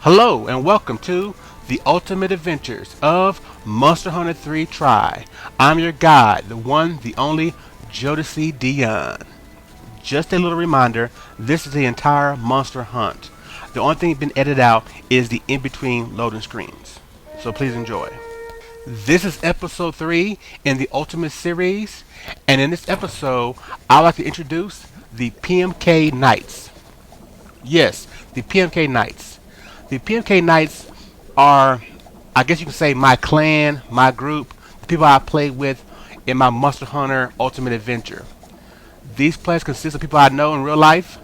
Hello and welcome to the ultimate adventures of Monster Hunter 3 Try. I'm your guide, the one, the only Jodecideion. Just a little reminder, this is the entire monster hunt. The only thing been edited out is the in-between loading screens. So please enjoy. This is episode 3 in the ultimate series, and in this episode I'd like to introduce the PMK Knights. Yes, the PMK Knights. The PMK Knights are, I guess you can say, my clan, my group, the people I play with in my Monster Hunter Ultimate Adventure. These players consist of people I know in real life,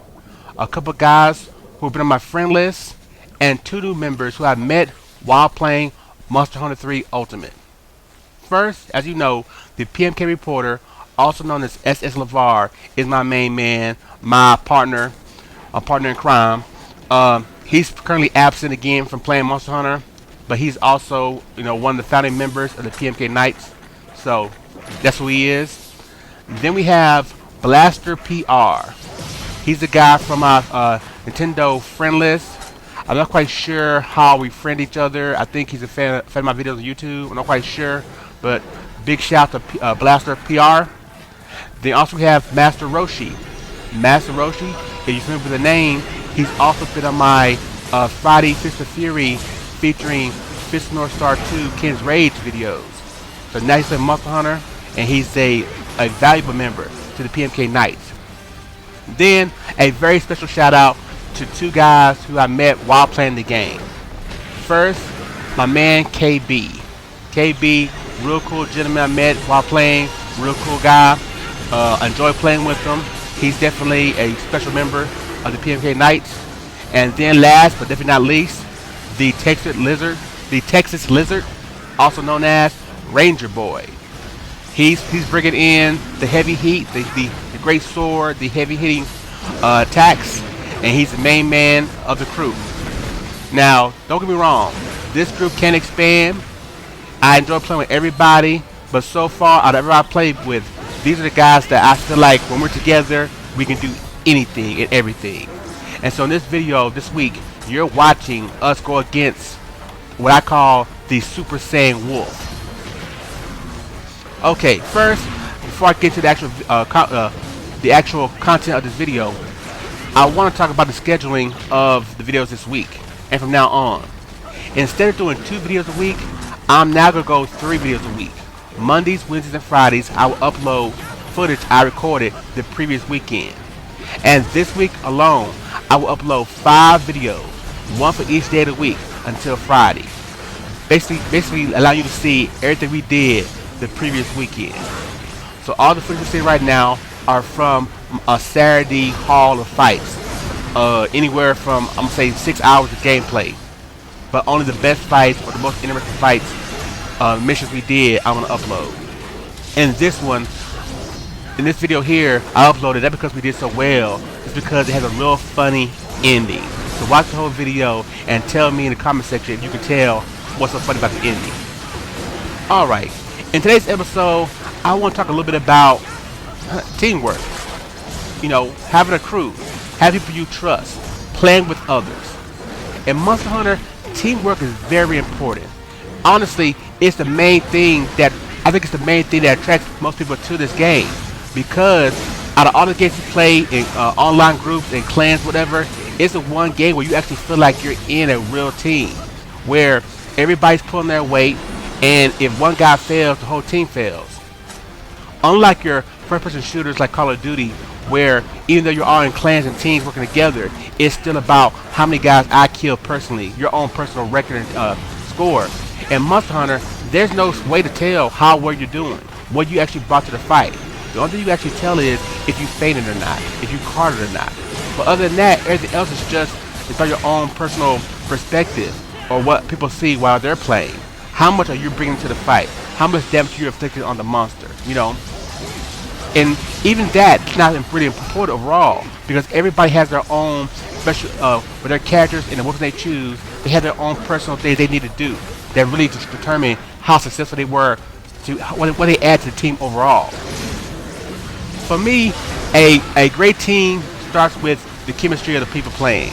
a couple guys who have been on my friend list, and 2 new members who I met while playing Monster Hunter 3 Ultimate. First, as you know, the PMK Reporter, also known as SS LeVar, is my main man, my partner in crime. He's currently absent again from playing Monster Hunter, but he's also, one of the founding members of the PMK Knights. So that's who he is. Then we have Blaster PR. He's the guy from our Nintendo friend list. I'm not quite sure how we friend each other. I think he's a fan of my videos on YouTube. I'm not quite sure, but big shout to Blaster PR. Then also we have Master Roshi. Master Roshi, if you're familiar with the name, he's also been on my Friday Fist of Fury featuring Fist of North Star 2 Ken's Rage videos. So now he's a Monster Hunter, and he's a valuable member to the PMK Knights. Then a very special shout out to 2 guys who I met while playing the game. First, my man KB. KB, real cool gentleman I met while playing, real cool guy. Enjoy playing with him. He's definitely a special member of the PMK Knights. And then last but definitely not least, the Texas Lizard, also known as Ranger Boy. He's bringing in the heavy heat, the great sword, the heavy hitting attacks, and he's the main man of the crew. Now, don't get me wrong, this group can expand. I enjoy playing with everybody, but so far out of everybody I played with, these are the guys that I feel like when we're together, we can do anything and everything. And so in this video this week, you're watching us go against what I call the Super Saiyan Wolf. Okay, first, before I get to the actual content of this video, I want to talk about the scheduling of the videos this week and from now on. Instead of doing 2 videos a week, I'm now going to go 3 videos a week. Mondays, Wednesdays, and Fridays, I will upload footage I recorded the previous weekend. And this week alone, I will upload 5 videos, 1 for each day of the week until Friday. Basically allow you to see everything we did the previous weekend. So all the footage you see right now are from a Saturday haul of fights. Anywhere from, I'm going to say, 6 hours of gameplay. But only the best fights or the most interesting fights, missions we did, I'm going to upload. And in this video here, I uploaded that because we did so well. It's because it has a real funny ending. So watch the whole video and tell me in the comment section if you can tell what's so funny about the ending. Alright, in today's episode, I want to talk a little bit about teamwork. Having a crew, having people you trust, playing with others. In Monster Hunter, teamwork is very important. Honestly, it's the main thing that attracts most people to this game. Because out of all the games you play in online groups and clans, whatever, It's the one game where you actually feel like you're in a real team, where everybody's pulling their weight, and if one guy fails, the whole team fails. Unlike your first-person shooters like Call of Duty, where even though you're all in clans and teams working together, it's still about how many guys I killed personally, your own personal record and score. In Monster Hunter, there's no way to tell how well you're doing, what you actually brought to the fight. The only thing you can actually tell is if you fainted or not, if you carded or not. But other than that, everything else is just about your own personal perspective, or what people see while they're playing. How much are you bringing to the fight? How much damage you're inflicting on the monster, you know? And even that's not really important overall, because everybody has their own special, with their characters and the weapons they choose, they have their own personal things they need to do that really just determine how successful they were, to what they add to the team overall. For me, a great team starts with the chemistry of the people playing.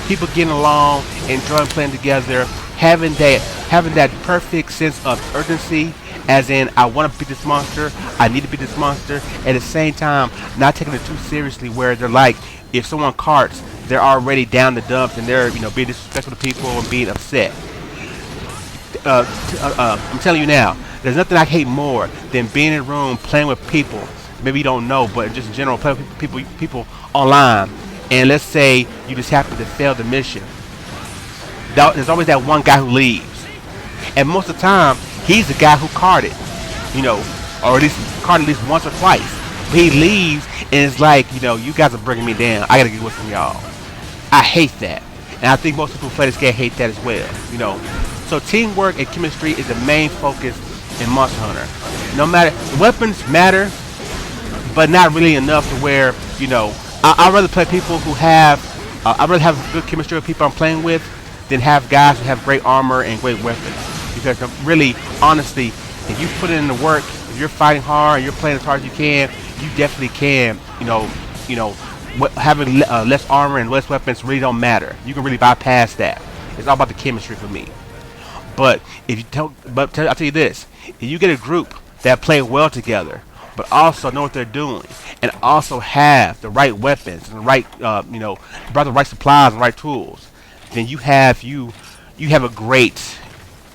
People getting along, enjoying playing together, having that perfect sense of urgency, as in, I want to beat this monster, I need to beat this monster, at the same time not taking it too seriously, where they're like, if someone carts, they're already down the dumps and they're, being disrespectful to people and being upset. I'm telling you now, there's nothing I hate more than being in a room playing with people maybe you don't know, but just in general, playing with people online, and let's say you just happen to fail the mission. There's always that one guy who leaves, and most of the time he's the guy who carded, or at least carded at least once or twice. But he leaves and it's like, you guys are bringing me down, I gotta get away from y'all. I hate that, and I think most people who play this game hate that as well. So teamwork and chemistry is the main focus in Monster Hunter. No matter, the weapons matter, but not really enough to where, I'd rather play people who have, I'd rather have good chemistry with people I'm playing with than have guys who have great armor and great weapons. Because really, honestly, if you put in the work, if you're fighting hard and you're playing as hard as you can, you definitely can, having less armor and less weapons really don't matter. You can really bypass that. It's all about the chemistry for me. But I'll tell you this: if you get a group that play well together, but also know what they're doing, and also have the right weapons and the right, brought the right supplies and right tools, then you have a great, so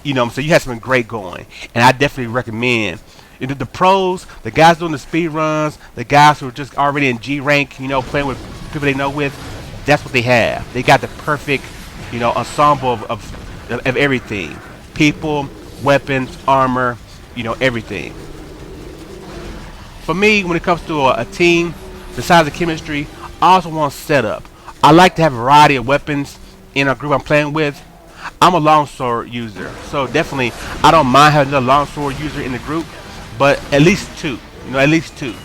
you have something great going. And I definitely recommend the pros, the guys doing the speed runs, the guys who are just already in G rank, playing with people they know with. That's what they have. They got the perfect, ensemble of everything: people, weapons, armor, everything. For me, when it comes to a team, besides the chemistry, I also want setup. I like to have a variety of weapons in a group I'm playing with. I'm a longsword user, so definitely I don't mind having another longsword user in the group, but at least two. At least two.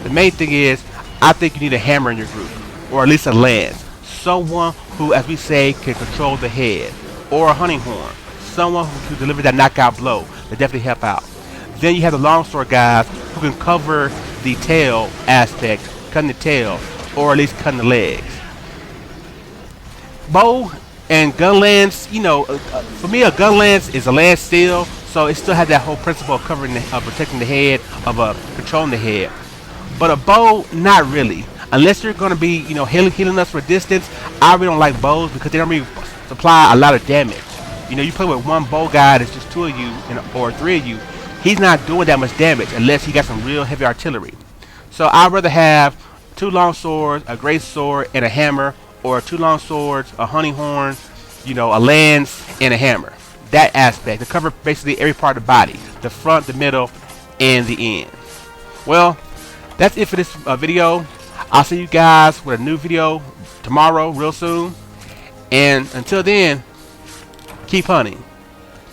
The main thing is, I think you need a hammer in your group, or at least a lance. Someone who, as we say, can control the head, or a hunting horn. Someone who can deliver that knockout blow. That definitely help out. Then you have the longsword guys who can cover the tail aspect, cutting the tail, or at least cutting the legs. Bow and gun lance, for me a gun lance is a lance still, so it still has that whole principle of covering, protecting the head, of controlling the head. But a bow, not really. Unless you're going to be, healing us for distance, I really don't like bows because they don't really supply a lot of damage. You play with one bow guy, that's just two of you, or three of you. He's not doing that much damage unless he got some real heavy artillery. So I'd rather have two long swords, a great sword, and a hammer, or two long swords, a hunting horn, a lance, and a hammer. That aspect to cover basically every part of the body, the front, the middle, and the end. Well, that's it for this video. I'll see you guys with a new video tomorrow, real soon. And until then, keep hunting.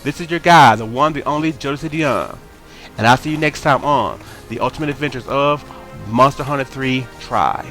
This is your guy, the one, the only Jodecideion. And I'll see you next time on The Ultimate Adventures of Monster Hunter 3 Try.